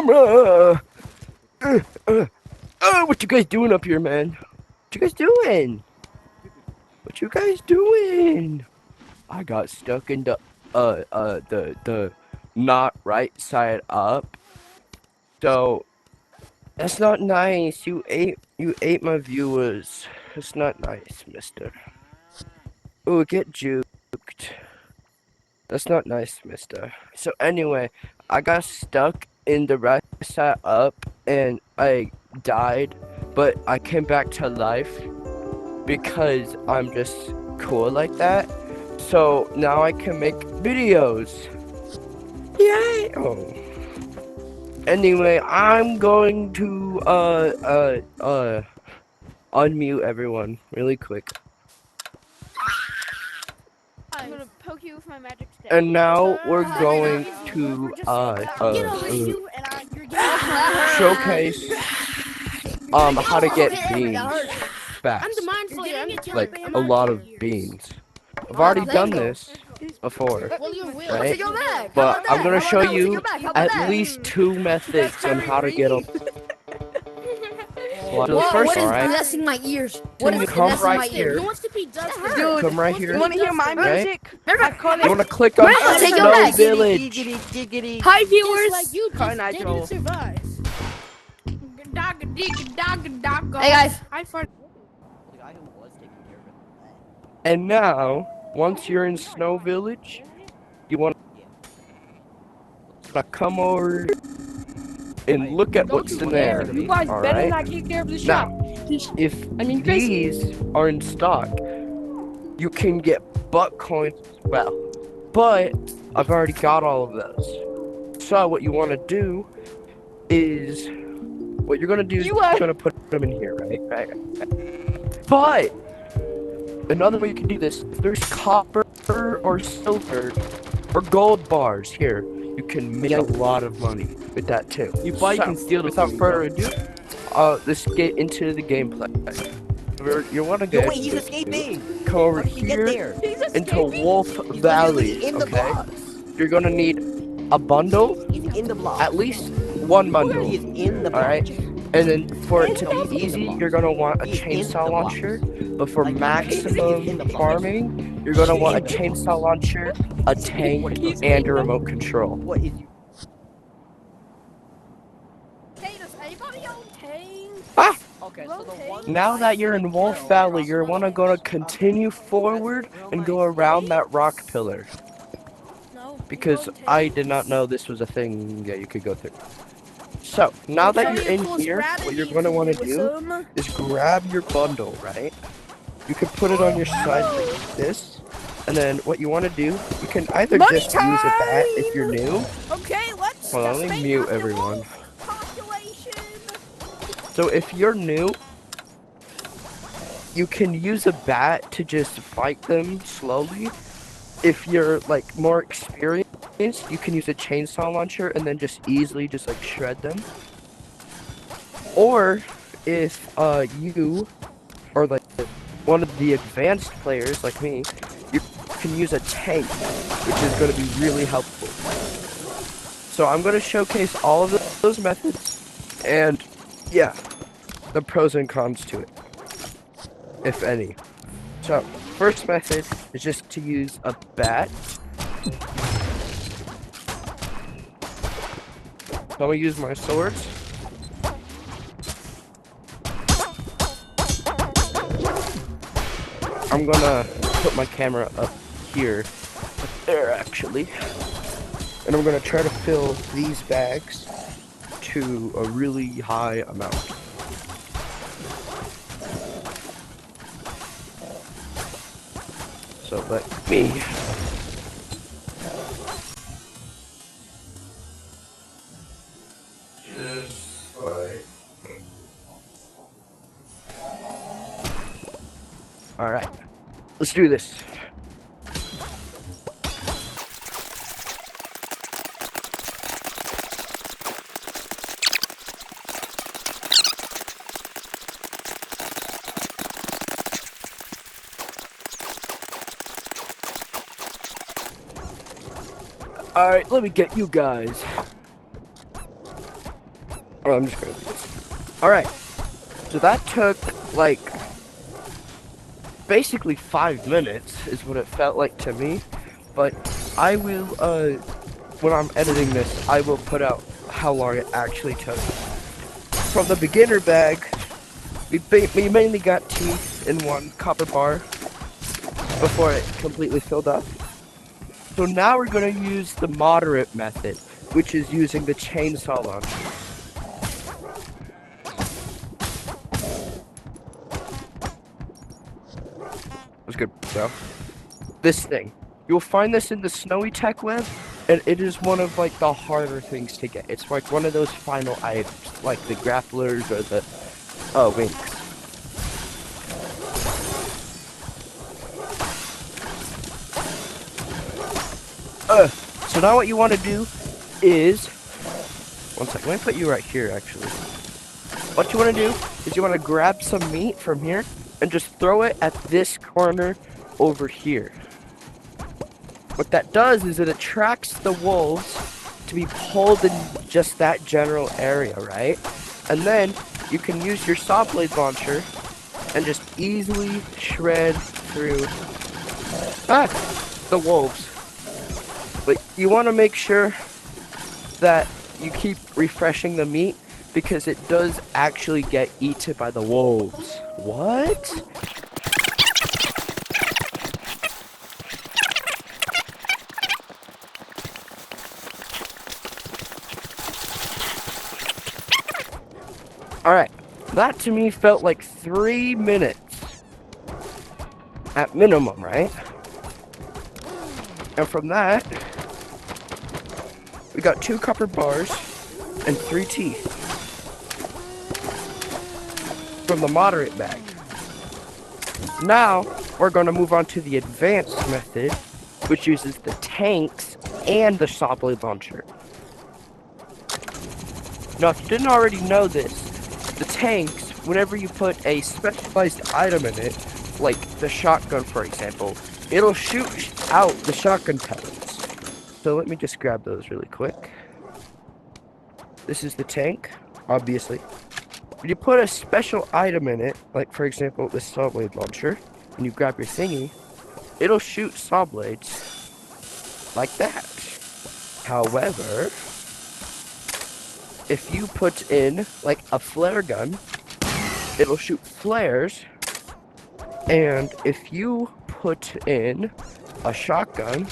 camera. What you guys doing up here, man? What you guys doing? What you guys doing? I got stuck in the not right side up. So that's not nice. You ate my viewers. That's not nice, mister. Ooh, get juked. That's not nice, mister. So anyway, I got stuck in the right side up and I died, but I came back to life because I'm just cool like that. So now I can make videos. Yay! Oh. Anyway, I'm going to unmute everyone really quick. I'm gonna poke you with my magic stick. And now we're going to showcase how to get beans fast. Like a lot of beans. I've already done this before, right? But I'm gonna show you at least 2 methods on how to get them. So the first, alright, blessing my ears? What is come blessing right my here. ears? Dude, Come right here. you wanna hear my music? You wanna click on Take your Snow back. Village. Hi viewers! Car Nitro. Hey guys. And now, once you're in Snow Village, you wanna come over and look at what's in there. You guys better Alright? not take care of the shop. Now, if these are in stock, you can get butt coins as well. But I've already got all of those. So what you want to do is, what you're gonna do is you're gonna put them in here, right? But another way you can do this, if there's copper or silver or gold bars here, you can make a lot of money with that too. You can steal the without food, further ado, let's get into the gameplay. You want to Yo, get wait, he's escaping. come over How did he get here there? into Wolf Valley. In the Okay, block. you're gonna need a bundle, He's in the block. at least one bundle. He is in the block. All right, and then for it to be easy, you're gonna want a He's in chainsaw the block. launcher. But for Like, maximum he's in the block. farming, you're gonna want a chainsaw launcher, a tank, and a remote control. What is you? Hey, does anybody own tanks? Ah! Okay, so the one. Now that you're in Wolf Valley, you're gonna continue forward and go around that rock pillar. No. Because I did not know this was a thing that you could go through. So, now that you're in here, what you're gonna wanna do is grab your bundle, right? You can put it on your side like this. And then what you wanna do, you can either just use a bat if you're new. Okay, let's Hold on, let me mute everyone. population. So if you're new, you can use a bat to just fight them slowly. If you're like more experienced, you can use a chainsaw launcher and then just easily just like shred them. Or if you or like one of the advanced players like me, you can use a tank, which is going to be really helpful. So I'm going to showcase all of those methods and yeah, the pros and cons to it, if any. So first method is just to use a bat. So I'm gonna use my swords. I'm gonna put my camera up here, up there actually, and I'm gonna try to fill these bags to a really high amount. So let me. Alright, let's do this. Alright, let me get you guys. Oh, I'm just gonna do this. Alright. So that took, like, basically 5 minutes is what it felt like to me. But I will, when I'm editing this, I will put out how long it actually took. From the beginner bag, we mainly got teeth in one copper bar before it completely filled up. So now we're going to use the moderate method, which is using the chainsaw launcher. That's good, bro. This thing. You'll find this in the Snowy Tech web, and it is one of like the harder things to get. It's like one of those final items, like the grapplers or the winks. So now what you want to do is, one second, let me put you right here actually. What you want to do is you want to grab some meat from here and just throw it at this corner over here. What that does is it attracts the wolves to be pulled in just that general area, right? And then you can use your saw blade launcher and just easily shred through the wolves. But you want to make sure that you keep refreshing the meat because it does actually get eaten by the wolves. What? Alright, that to me felt like 3 minutes. At minimum, right? And from that, we got 2 copper bars and 3 teeth from the moderate bag. Now, we're going to move on to the advanced method, which uses the tanks and the saw blade launcher. Now, if you didn't already know this, the tanks, whenever you put a specialized item in it, like the shotgun for example, it'll shoot out the shotgun pellets. So let me just grab those really quick. This is the tank, obviously. When you put a special item in it, like for example this saw blade launcher, and you grab your thingy, it'll shoot saw blades like that. However, if you put in like a flare gun, it'll shoot flares. And if you put in a shotgun,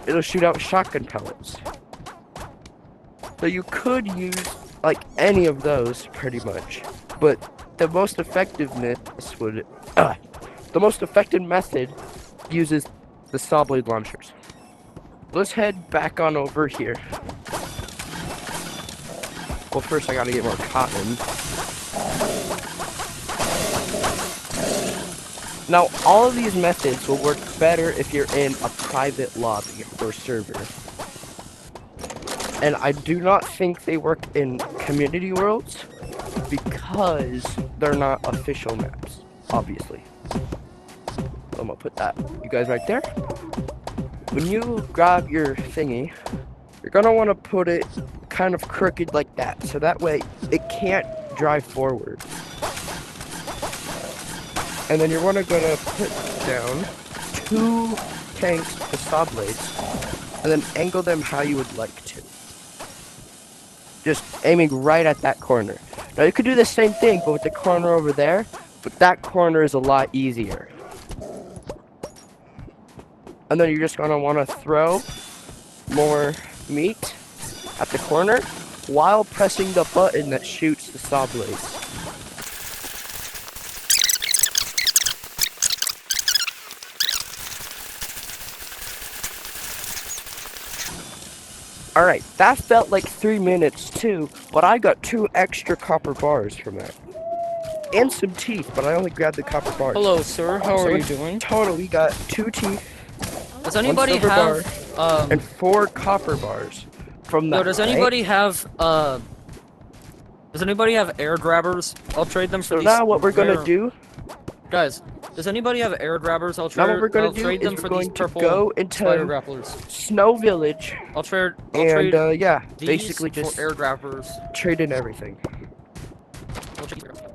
it'll shoot out shotgun pellets. So you could use like any of those pretty much, but the most effectiveness would the most effective method uses the saw blade launchers. Let's head back on over here. Well, first I gotta get more cotton. Now, all of these methods will work better if you're in a private lobby or server. And I do not think they work in community worlds because they're not official maps, obviously. So I'm gonna put that, you guys right there. When you grab your thingy, you're gonna want to put it kind of crooked like that, so that way it can't drive forward. And then you're gonna put down 2 tanks with saw blades, and then angle them how you would like to. Just aiming right at that corner. Now you could do the same thing, but with the corner over there, but that corner is a lot easier. And then you're just gonna want to throw more meat at the corner while pressing the button that shoots the saw blades. Alright, that felt like 3 minutes too, but I got 2 extra copper bars from that. And some teeth, but I only grabbed the copper bars. Hello, sir. How are you doing? Total, we got 2 teeth. Does anybody have and 4 copper bars from that. No, does anybody have air grabbers? I'll trade them for so these. now what we're gonna do, guys, Does anybody have air grabbers? I'll Now what we're gonna I'll do trade is them we're for these going to purple go spider into grapplers. Snow Village I'll trade and yeah, these basically for just air grappers. trade in everything. I'll trade these for-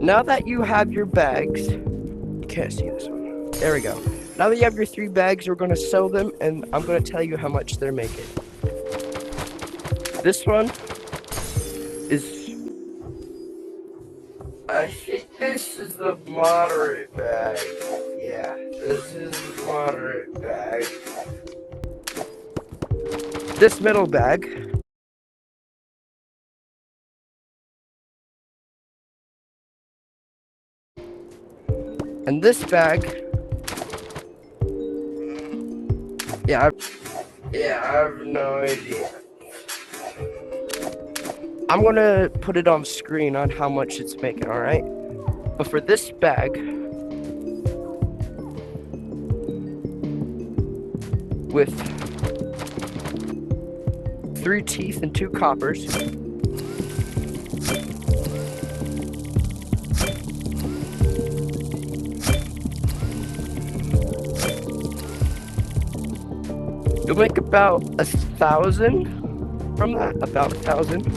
Now that you have your bags, you can't see this one. There we go. Now that you have your 3 bags, we're gonna sell them, and I'm gonna tell you how much they're making. This one is. I think this is the moderate bag. Yeah, this is the moderate bag. This middle bag. And this bag. Yeah, I have no idea. I'm gonna put it on screen on how much it's making, alright? But for this bag, with 3 teeth and 2 coppers, you'll make about 1,000 from that, about 1,000.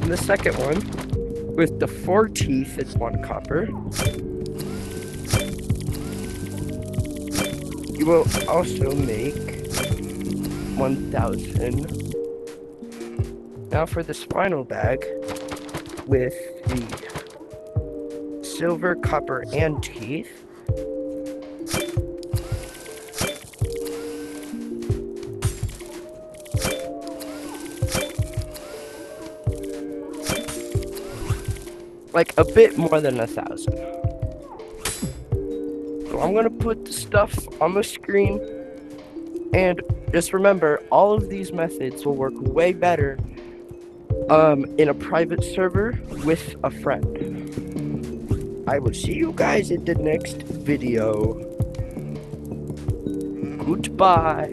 And the second one, with the 4 teeth and 1 copper, you will also make 1,000. Now for this final bag, with the silver, copper, and teeth, like a bit more than 1,000. So I'm gonna put the stuff on the screen, and just remember, all of these methods will work way better in a private server with a friend. I will see you guys in the next video. Goodbye.